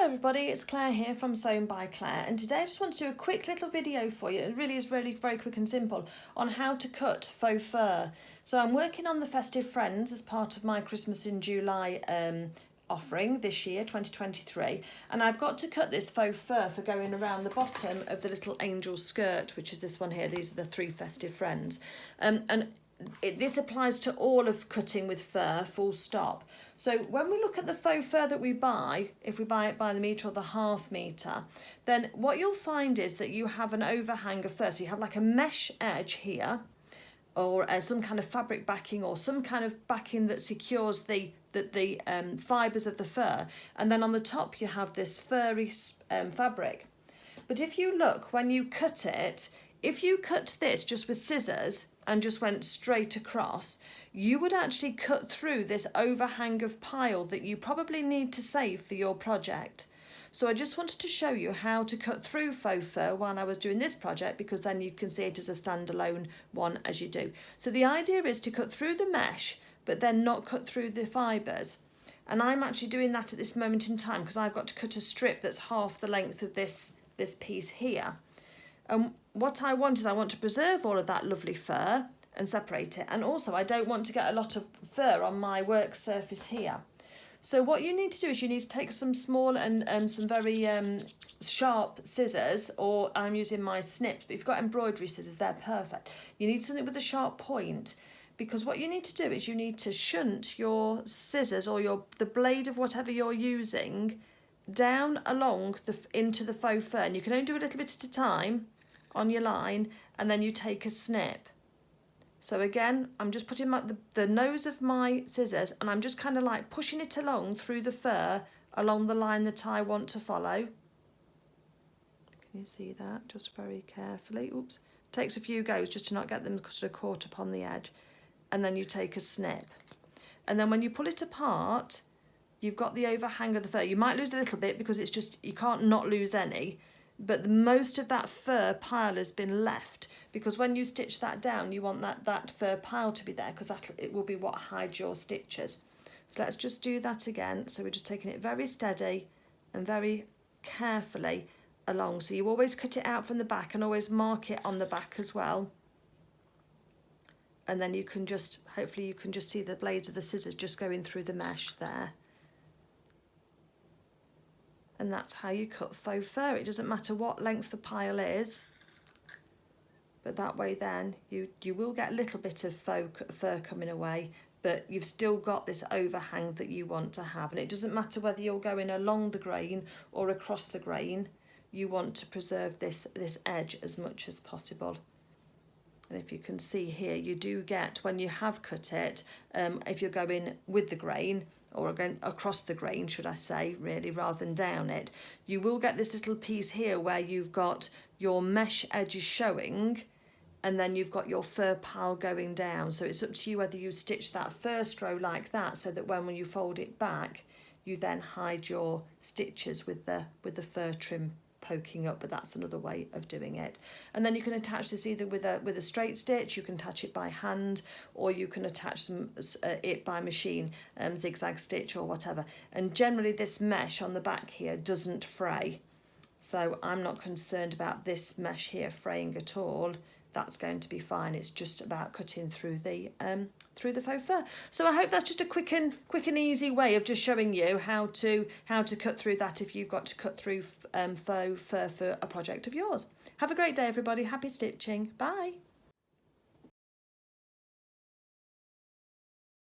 Hello everybody, it's Claire here from Sewn by Claire, and today I just want to do a quick little video for you. It really is very quick and simple on how to cut faux fur. So I'm working on the Festive Friends as part of my Christmas in July offering this year, 2023, and I've got to cut this faux fur for going around the bottom of the little angel skirt, which is this one here. These are the 3 Festive Friends. This applies to all of cutting with fur, full stop. So when we look at the faux fur that we buy, if we buy it by the metre or the half metre, then what you'll find is that you have an overhang of fur. So you have like a mesh edge here, or some kind of fabric backing, or some kind of backing that secures the fibres of the fur. And then on the top you have this furry fabric. But if you look, when you cut it, if you cut this just with scissors and just went straight across, you would actually cut through this overhang of pile that you probably need to save for your project. So I just wanted to show you how to cut through faux fur while I was doing this project, because then you can see it as a standalone one as you do. So the idea is to cut through the mesh, but then not cut through the fibres. And I'm actually doing that at this moment in time because I've got to cut a strip that's half the length of this piece here. And what I want is I want to preserve all of that lovely fur and separate it. And also I don't want to get a lot of fur on my work surface here. So what you need to do is you need to take some small and some very sharp scissors, or I'm using my snips, but if you've got embroidery scissors, they're perfect. You need something with a sharp point, because what you need to do is you need to shunt your scissors or the blade of whatever you're using down along into the faux fur, and you can only do a little bit at a time on your line, and then you take a snip. So again, I'm just putting the nose of my scissors, and I'm just kind of like pushing it along through the fur along the line that I want to follow. Can you see that? Just very carefully. Oops. Takes a few goes just to not get them sort of caught up on the edge. And then you take a snip. And then when you pull it apart, you've got the overhang of the fur. You might lose a little bit because it's just, you can't not lose any. But most of that fur pile has been left, because when you stitch that down, you want that fur pile to be there, because it will be what hides your stitches. So let's just do that again. So we're just taking it very steady and very carefully along. So you always cut it out from the back and always mark it on the back as well. And then you can just, hopefully you can just see the blades of the scissors just going through the mesh there. And that's how you cut faux fur. It doesn't matter what length the pile is, but that way then you will get a little bit of faux fur coming away, but you've still got this overhang that you want to have. And it doesn't matter whether you're going along the grain or across the grain, you want to preserve this edge as much as possible. And if you can see here, you do get, when you have cut it, if you're going with the grain, or again across the grain, should I say, really, rather than down it, you will get this little piece here where you've got your mesh edges showing, and then you've got your fur pile going down. So it's up to you whether you stitch that first row like that, so that when you fold it back, you then hide your stitches with the fur trim poking up, but that's another way of doing it. And then you can attach this either with a straight stitch, you can attach it by hand, or you can attach it by machine, zigzag stitch or whatever. And generally this mesh on the back here doesn't fray, so I'm not concerned about this mesh here fraying at all. That's going to be fine. It's just about cutting through the faux fur. So I hope that's just a quick and easy way of just showing you how to cut through that if you've got to cut through faux fur for a project of yours. Have a great day, everybody. Happy stitching. Bye.